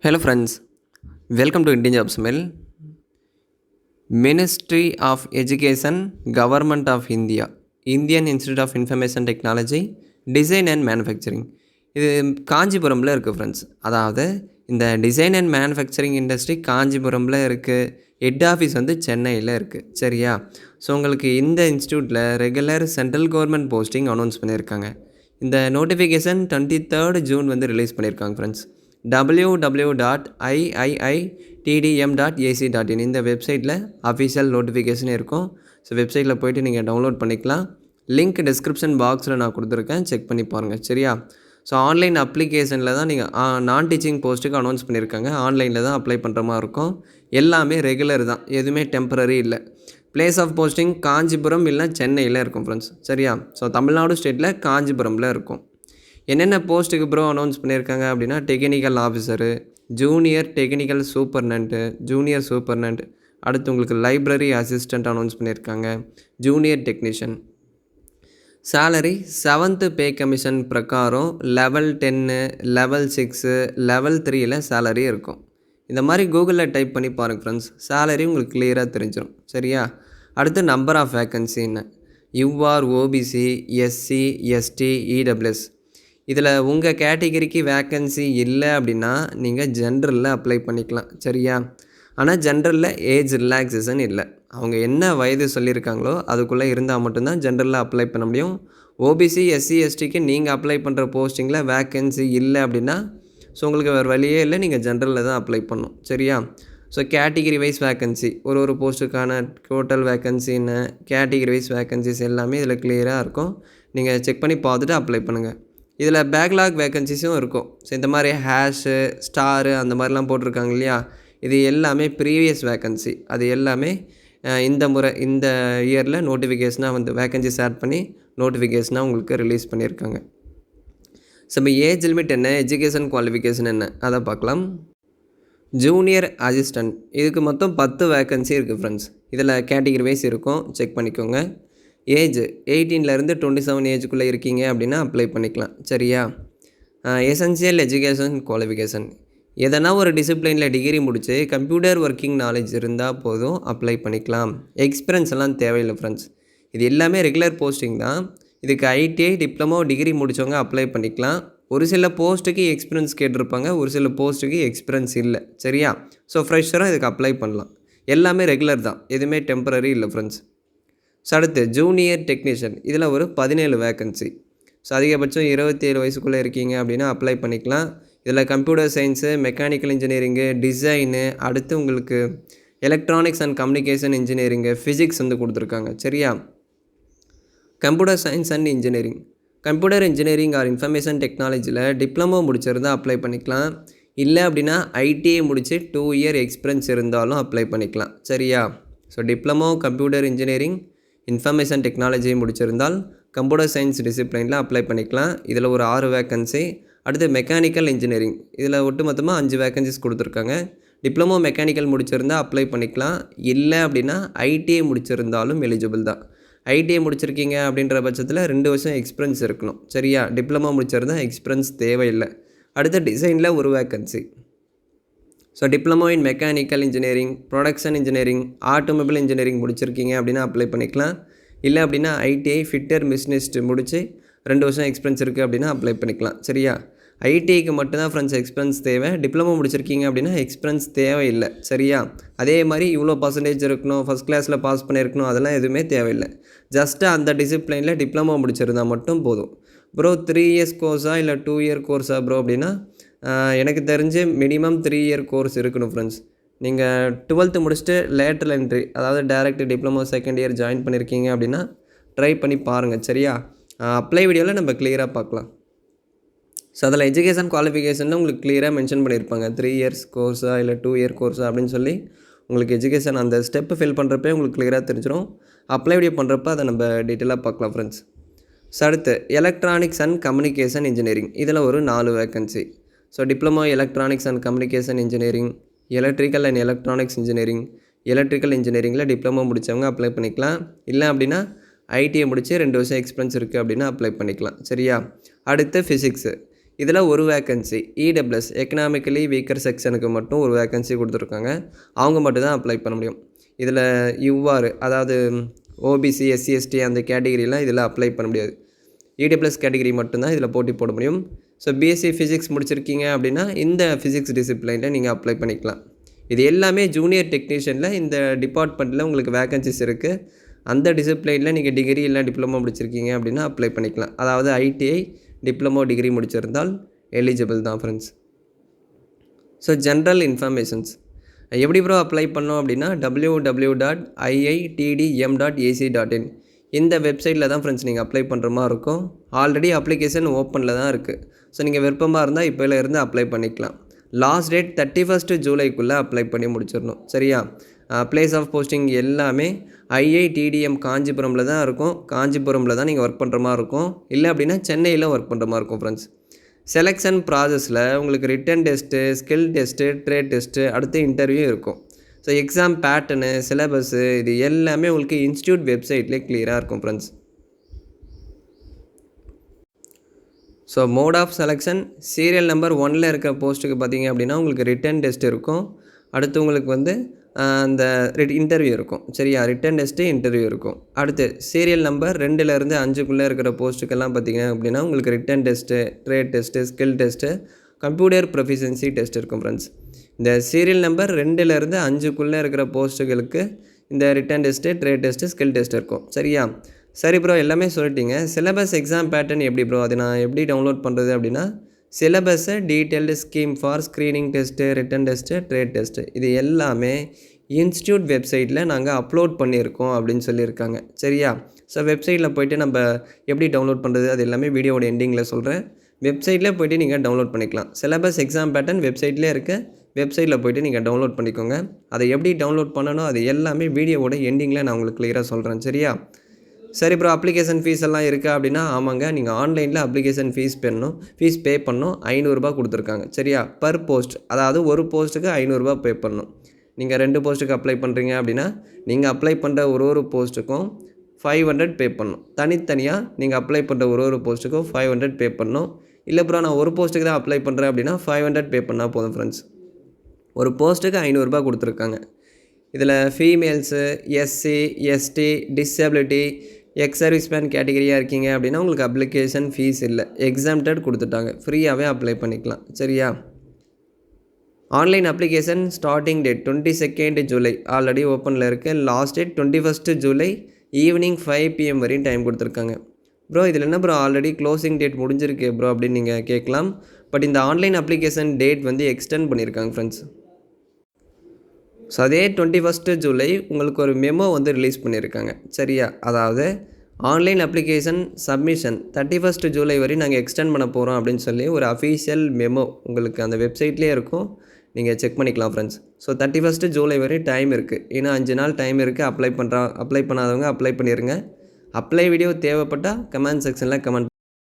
Hello friends, welcome to Indian Jobs Mail. Ministry of Education, Government of India, Indian Institute of Information Technology, Design and Manufacturing. இது காஞ்சிபுரமில் இருக்குது friends. அதாவது இந்த design and manufacturing industry காஞ்சிபுரமில் இருக்குது. Head office வந்து சென்னையில் இருக்குது. சரியா? So உங்களுக்கு இந்த இன்ஸ்டியூட்டில் regular central government posting announce பண்ணியிருக்காங்க. இந்த நோட்டிஃபிகேஷன் 23 ஜூன் வந்து ரிலீஸ் பண்ணியிருக்காங்க ஃப்ரெண்ட்ஸ். www.iiitdm.ac.in இந்த வெப்சைட்டில் அஃபிஷியல் நோட்டிஃபிகேஷன் இருக்கும். ஸோ வெப்சைட்டில் போய்ட்டு நீங்கள் டவுன்லோட் பண்ணிக்கலாம். லிங்க் டிஸ்கிரிப்ஷன் பாக்ஸில் நான் கொடுத்துருக்கேன், செக் பண்ணி பாருங்கள். சரியா? ஸோ ஆன்லைன் அப்ளிகேஷனில் தான் நீங்கள் நான் டீச்சிங் போஸ்ட்டுக்கு அனௌன்ஸ் பண்ணியிருக்காங்க. ஆன்லைனில் தான் அப்ளை பண்ணுற மாதிரி இருக்கும். எல்லாமே ரெகுலர் தான், எதுவுமே டெம்பரரி இல்லை. பிளேஸ் ஆஃப் போஸ்டிங் காஞ்சிபுரம் இல்லை சென்னையில் இருக்கும் ஃப்ரெண்ட்ஸ். சரியா? ஸோ தமிழ்நாடு ஸ்டேட்டில் காஞ்சிபுரமில் இருக்கும். என்னென்ன போஸ்ட்டுக்கு ப்ரோ அனௌன்ஸ் பண்ணியிருக்காங்க அப்படின்னா, technical officer, junior technical superintendent, junior superintendent, அடுத்து உங்களுக்கு லைப்ரரி அசிஸ்டண்ட் அனௌன்ஸ் பண்ணியிருக்காங்க, junior technician. Salary 7th pay commission பிரகாரம் லெவல் 10, லெவல் 6, லெவல் 3ல் சேலரி இருக்கும். இந்த மாதிரி கூகுளில் டைப் பண்ணி பாருங்கள் ஃப்ரெண்ட்ஸ், சேலரி உங்களுக்கு கிளியராக தெரிஞ்சிடும். சரியா? அடுத்து நம்பர் ஆஃப் வேக்கன்சின்னு UR, OBC, SC, ST, EWS. இதில் உங்கள் கேட்டகரிக்கு வேக்கன்சி இல்லை அப்படின்னா நீங்கள் ஜென்ரலில் அப்ளை பண்ணிக்கலாம். சரியா? ஆனால் ஜென்ரலில் ஏஜ் ரிலாக்ஸேஷன் இல்லை. அவங்க என்ன வயது சொல்லியிருக்காங்களோ அதுக்குள்ளே இருந்தால் மட்டும்தான் ஜென்ரலில் அப்ளை பண்ண முடியும். ஓபிசி, எஸ்சி, எஸ்டிக்கு நீங்கள் அப்ளை பண்ணுற போஸ்டிங்கில் வேக்கன்சி இல்லை அப்படின்னா ஸோ உங்களுக்கு வேறு வழியே இல்லை, நீங்கள் ஜென்ரலில் தான் அப்ளை பண்ணணும். சரியா? ஸோ கேட்டகிரி வைஸ் வேக்கன்சி, ஒரு போஸ்ட்டுக்கான டோட்டல் வேக்கன்சின்னு கேட்டகிரி வைஸ் வேக்கன்சிஸ் எல்லாமே இதில் கிளியராக இருக்கும். நீங்கள் செக் பண்ணி பார்த்துட்டு அப்ளை பண்ணுங்கள். இதில் பேக்லாக் வேக்கன்சிஸும் இருக்கும். ஸோ இந்த மாதிரி ஹேஷு, ஸ்டாரு அந்த மாதிரிலாம் போட்டிருக்காங்க இல்லையா, இது எல்லாமே ப்ரீவியஸ் வேக்கன்சி. அது எல்லாமே இந்த முறை இந்த இயரில் நோட்டிஃபிகேஷனாக வந்து வேக்கன்சிஸ் ஆட் பண்ணி நோட்டிஃபிகேஷனாக உங்களுக்கு ரிலீஸ் பண்ணியிருக்காங்க. ஸோ இப்போ ஏஜ் லிமிட் என்ன, எஜுகேஷன் குவாலிஃபிகேஷன் என்ன, அதை பார்க்கலாம். ஜூனியர் அசிஸ்டண்ட், இதுக்கு மொத்தம் 10 வேக்கன்சி இருக்குது ஃப்ரெண்ட்ஸ். இதில் கேட்டகிரி வைஸ் இருக்கும், செக் பண்ணிக்கோங்க. ஏஜ் 18லேருந்து 27 ஏஜுக்குள்ளே இருக்கீங்க அப்படின்னா அப்ளை பண்ணிக்கலாம். சரியா? எசென்சியல் எஜுகேஷன் குவாலிஃபிகேஷன், எதனா ஒரு டிசிப்ளினில் டிகிரி முடித்து கம்ப்யூட்டர் ஒர்க்கிங் நாலேஜ் இருந்தால் போதும், அப்ளை பண்ணிக்கலாம். எக்ஸ்பீரியன்ஸ் எல்லாம் தேவையில்லை ஃப்ரெண்ட்ஸ். இது எல்லாமே ரெகுலர் போஸ்டிங் தான். இதுக்கு ஐடிஐ, டிப்ளமோ, டிகிரி முடித்தவங்க அப்ளை பண்ணிக்கலாம். ஒரு சில போஸ்ட்டுக்கு எக்ஸ்பீரியன்ஸ் கேட்டிருப்பாங்க, ஒரு சில போஸ்ட்டுக்கு எக்ஸ்பீரியன்ஸ் இல்லை. சரியா? ஸோ ஃப்ரெஷராக இதுக்கு அப்ளை பண்ணலாம். எல்லாமே ரெகுலர் தான், எதுவுமே டெம்பரரி இல்லை ஃப்ரெண்ட்ஸ். ஸோ அடுத்து ஜூனியர் டெக்னீஷியன், இதில் ஒரு 17 வேக்கன்சி. ஸோ அதிகபட்சம் 27 வயசுக்குள்ளே இருக்கீங்க அப்படின்னா அப்ளை பண்ணிக்கலாம். இதில் computer science, mechanical engineering, design, அடுத்து உங்களுக்கு electronics and communication engineering, physics வந்து கொடுத்துருக்காங்க. சரியா? Computer science and engineering, computer engineering or information டெக்னாலஜியில் டிப்ளமோ முடிச்சிருந்தால் அப்ளை பண்ணிக்கலாம். இல்லை அப்படின்னா ஐடிஐ முடித்து 2 இயர் எக்ஸ்பீரியன்ஸ் இருந்தாலும் அப்ளை பண்ணிக்கலாம். சரியா? So diploma computer engineering, information technology முடிச்சிருந்தால் கம்ப்யூட்டர் சயின்ஸ் டிசிப்ளினில் அப்ளை பண்ணிக்கலாம். இதில் ஒரு 6 வேக்கன்சி. அடுத்து மெக்கானிக்கல் இன்ஜினியரிங், இதில் ஒட்டுமொத்தமாக 5 வேக்கன்சிஸ் கொடுத்துருக்காங்க. டிப்ளமோ மெக்கானிக்கல் முடிச்சிருந்தால் அப்ளை பண்ணிக்கலாம். இல்லை அப்படின்னா ஐடிஐ முடிச்சிருந்தாலும் எலிஜிபிள் தான். ஐடிஐ முடிச்சிருக்கீங்க அப்படின்ற பட்சத்தில் 2 வருஷம் எக்ஸ்பீரியன்ஸ் இருக்கணும். சரியா? டிப்ளமோ முடிச்சிருந்தால் எக்ஸ்பீரியன்ஸ் தேவையில்லை. அடுத்து டிசைனில் ஒரு vacancy. So diploma in mechanical engineering, production engineering, automobile engineering முடிச்சிருக்கீங்க அப்படின்னா அப்ளை பண்ணிக்கலாம். இல்லை அப்படின்னா ஐடிஐ ஃபிட்டர் மிஷினிஸ்ட் முடித்து 2 வருஷம் எக்ஸ்பீரியன்ஸ் இருக்குது அப்படின்னா அப்ளை பண்ணிக்கலாம். சரியா? ஐடிஐக்கு மட்டும்தான் ஃப்ரெண்ட்ஸ் எக்ஸ்பீரியன்ஸ் தேவை. டிப்ளமோ முடிச்சிருக்கீங்க அப்படின்னா எக்ஸ்பீரியன்ஸ் தேவையில்லை. சரியா? அதே மாதிரி இவ்வளோ பர்சன்டேஜ் இருக்கணும், ஃபஸ்ட் கிளாஸில் பாஸ் பண்ணியிருக்கணும், அதெல்லாம் எதுவுமே தேவையில்லை. ஜஸ்ட்டு அந்த டிசிப்ளினில் டிப்ளமோ முடிச்சிருந்தால் மட்டும் போதும். ப்ரோ 3 இயர்ஸ் கோர்ஸா இல்லை 2 இயர் கோர்ஸா ப்ரோ அப்படின்னா எனக்கு தெரிஞ்சு மினிமம் 3 இயர் கோர்ஸ் இருக்கணும் ஃப்ரெண்ட்ஸ். நீங்கள் 12th முடிச்சுட்டு லேட்டரல் என்ட்ரி, அதாவது direct diploma second year join பண்ணியிருக்கீங்க அப்படின்னா ட்ரை பண்ணி பாருங்கள். சரியா? அப்ளை வீடியோவில் நம்ம கிளியராக பார்க்கலாம். ஸோ அதில் எஜுகேஷன் குவாலிஃபிகேஷனில் உங்களுக்கு கிளியராக மென்ஷன் பண்ணியிருப்பாங்க. 3 இயர்ஸ் கோர்ஸா இல்லை 2 இயர் கோர்ஸா அப்படின்னு சொல்லி உங்களுக்கு எஜுகேஷன் அந்த ஸ்டெப்பு ஃபில் பண்ணுறப்பே உங்களுக்கு கிளியராக தெரிஞ்சிடும். அப்ளை வீடியோ பண்ணுறப்ப அதை நம்ம டீட்டெயிலாக பார்க்கலாம் ஃப்ரெண்ட்ஸ். ஸோ அடுத்து எலக்ட்ரானிக்ஸ் அண்ட் கம்யூனிகேஷன் இன்ஜினியரிங், இதில் ஒரு 4 vacancy. So diploma electronics and communication engineering, electrical and electronics engineering, electrical இன்ஜினியரிங்கில் டிப்ளமோ முடித்தவங்க அப்ளை பண்ணிக்கலாம். இல்லை அப்படின்னா ஐடிஐ முடித்து 2 வருஷம் எக்ஸ்பீரியன்ஸ் இருக்குது அப்படின்னா அப்ளை பண்ணிக்கலாம். சரியா? அடுத்து ஃபிசிக்ஸு, இதில் ஒரு வேக்கன்சி இடபிள்யூஎஸ் எக்கனாமிக்கலி வீக்கர் செக்ஷனுக்கு மட்டும் ஒரு வேக்கன்சி கொடுத்துருக்காங்க. அவங்க மட்டும் தான் அப்ளை பண்ண முடியும். இதில் இவ்வாறு அதாவது ஓபிசி எஸ்சி எஸ்டி அந்த கேட்டகிரிலாம் இதில் அப்ளை பண்ண முடியாது. இடபிள்யூஎஸ் கேட்டகிரி மட்டும்தான் இதில் போட்டி போட முடியும். ஸோ பிஎஸ்சி ஃபிசிக்ஸ் முடிச்சிருக்கீங்க அப்படின்னா இந்த ஃபிசிக்ஸ் டிசிப்ளைனில் நீங்கள் அப்ளை பண்ணிக்கலாம். இது எல்லாமே ஜூனியர் டெக்னீஷியனில் இந்த டிபார்ட்மெண்ட்டில் உங்களுக்கு வேக்கன்சிஸ் இருக்குது. அந்த டிசிப்ளைனில் நீங்கள் டிகிரி இல்லை டிப்ளமோ முடிச்சிருக்கீங்க அப்படின்னா அப்ளை பண்ணிக்கலாம். அதாவது ஐடிஐ டிப்ளமோ டிகிரி முடிச்சிருந்தால் எலிஜிபிள் தான் ஃப்ரெண்ட்ஸ். ஸோ ஜென்ரல் இன்ஃபர்மேஷன்ஸ் எப்படி ப்ரோ அப்ளை பண்ணோம் அப்படின்னா www.iiitdm.ac.in இந்த வெப்சைட்டில் தான் ஃப்ரெண்ட்ஸ் நீங்கள் அப்ளை பண்ணுற மாதிரி இருக்கும். ஆல்ரெடி அப்ளிகேஷன் ஓப்பனில் தான் இருக்குது. ஸோ நீங்கள் விருப்பமாக இருந்தால் இப்போலேருந்து அப்ளை பண்ணிக்கலாம். லாஸ்ட் டேட் 31 ஜூலைக்குள்ளே அப்ளை பண்ணி முடிச்சிடணும். சரியா? பிளேஸ் ஆஃப் போஸ்டிங் எல்லாமே iiitdm காஞ்சிபுரமில் தான் இருக்கும். காஞ்சிபுரமில் தான் நீங்கள் ஒர்க் பண்ணுற மாதிரி இருக்கும். இல்லை அப்படின்னா சென்னையில் ஒர்க் பண்ணுற மாதிரி இருக்கும் ஃப்ரெண்ட்ஸ். செலெக்ஷன் ப்ராசஸில் உங்களுக்கு written test, skill test, trade test, அடுத்து இன்டர்வியூ இருக்கும். ஸோ எக்ஸாம் பேட்டர்னு, சிலபஸ்ஸு இது எல்லாமே உங்களுக்கு இன்ஸ்டியூட் வெப்சைட்லேயே கிளியராக இருக்கும் friends. So mode of selection serial number 1ல் இருக்கிற போஸ்ட்டுக்கு பார்த்தீங்க அப்படின்னா உங்களுக்கு ரிட்டன் டெஸ்ட் இருக்கும். அடுத்து உங்களுக்கு வந்து அந்த இன்டர்வியூ இருக்கும். சரியா? ரிட்டன் டெஸ்ட்டு, இன்டர்வியூ இருக்கும். அடுத்து சீரியல் நம்பர் 2லேருந்து 5க்குள்ளே இருக்கிற போஸ்ட்டுக்கெல்லாம் பார்த்தீங்க அப்படின்னா உங்களுக்கு written test, trade test, skill test, computer proficiency test இருக்கும் ஃப்ரெண்ட்ஸ். இந்த சீரியல் நம்பர் 2லேருந்து 5க்குள்ளே இருக்கிற போஸ்ட்டுகளுக்கு இந்த written test, trade test, skill test இருக்கும். சரியா? சரி ப்ரோ, எல்லாமே சொல்லிட்டீங்க. சிலபஸ் எக்ஸாம் பேட்டர்ன் எப்படி ப்ரோ, அது நான் எப்படி டவுன்லோட் பண்ணுறது அப்படின்னா சிலபஸை detailed scheme for screening test, written test, trade test இது எல்லாமே இன்ஸ்டியூட் வெப்சைட்டில் நாங்கள் அப்லோட் பண்ணியிருக்கோம் அப்படின்னு சொல்லியிருக்காங்க. சரியா? ஸோ வெப்சைட்டில் போய்ட்டு நம்ம எப்படி டவுன்லோட் பண்ணுறது அது எல்லாமே வீடியோவோட எண்டிங்கில் சொல்கிறேன். வெப்சைட்டில் போய்ட்டு நீங்கள் டவுன்லோட் பண்ணிக்கலாம். சிலபஸ் எக்ஸாம் பேட்டர்ன் வெப்சைட்லேயே இருக்க, வெப்சைட்டில் போய்ட்டு நீங்கள் டவுன்லோட் பண்ணிக்கோங்க. அதை எப்படி டவுன்லோட் பண்ணணும் அது எல்லாமே வீடியோவோட எண்டிங்கில் நான் உங்களுக்கு கிளியராக சொல்கிறேன். சரியா? சரி ப்ரோ, அப்ளிகேஷன் ஃபீஸ் எல்லாம் இருக்கா அப்படின்னா ஆமாங்க, நீங்கள் ஆன்லைனில் அப்ளிகேஷன் ஃபீஸ் பே பண்ணணும். 500 ரூபா கொடுத்துருக்காங்க. சரியா? பர் போஸ்ட், அதாவது ஒரு போஸ்ட்டுக்கு 500 ரூபா பே பண்ணணும். நீங்கள் 2 போஸ்ட்டுக்கு அப்ளை பண்ணுறீங்க அப்படின்னா நீங்கள் அப்ளை பண்ணுற ஒரு போஸ்ட்டுக்கும் 500 பே பண்ணணும். தனித்தனியாக நீங்கள் அப்ளை பண்ணுற ஒரு போஸ்ட்டுக்கும் 500 பே பண்ணணும். இல்லை ப்ரோ நான் ஒரு போஸ்ட்டுக்கு தான் அப்ளை பண்ணுறேன் அப்படின்னா 500 பே பண்ணால் போதும் ஃப்ரெண்ட்ஸ். ஒரு போஸ்ட்டுக்கு 500 ரூபா கொடுத்துருக்காங்க. இதில் females, SC, ST, disability, ex serviceman கேட்டகிரியாக இருக்கீங்க அப்படின்னா உங்களுக்கு அப்ளிகேஷன் ஃபீஸ் இல்லை, எக்ஸாம்டட் கொடுத்துட்டாங்க. ஃப்ரீயாகவே அப்ளை பண்ணிக்கலாம். சரியா? Online application starting date 22 July already ஓப்பனில் இருக்குது. Last date 21 July evening 5 PM வரையும் டைம் கொடுத்துருக்காங்க. ப்ரோ இதில் என்ன ப்ரோ ஆல்ரெடி க்ளோசிங் டேட் முடிஞ்சிருக்கு ப்ரோ அப்படின்னு நீங்கள் கேட்கலாம். பட் இந்த ஆன்லைன் அப்ளிகேஷன் டேட் வந்து எக்ஸ்டெண்ட் பண்ணியிருக்காங்க ஃப்ரெண்ட்ஸ். ஸோ அதே 21 ஜூலை உங்களுக்கு ஒரு மெமோ வந்து ரிலீஸ் பண்ணியிருக்காங்க. சரியா? அதாவது ஆன்லைன் அப்ளிகேஷன் சப்மிஷன் 31 ஜூலை வரையும் நாங்கள் எக்ஸ்டெண்ட் பண்ண போகிறோம் அப்படின்னு சொல்லி ஒரு அஃபீஷியல் மெமோ உங்களுக்கு அந்த வெப்சைட்லேயே இருக்கும். நீங்கள் செக் பண்ணிக்கலாம் ஃப்ரெண்ட்ஸ். ஸோ 31 ஜூலை வரையும் டைம் இருக்குது. இன்னும் 5 நாள் டைம் இருக்குது. அப்ளை பண்ணாதவங்க அப்ளை பண்ணிடுங்க. அப்ளை வீடியோ தேவைப்பட்டால் கமெண்ட் செக்ஷனில் கமெண்ட்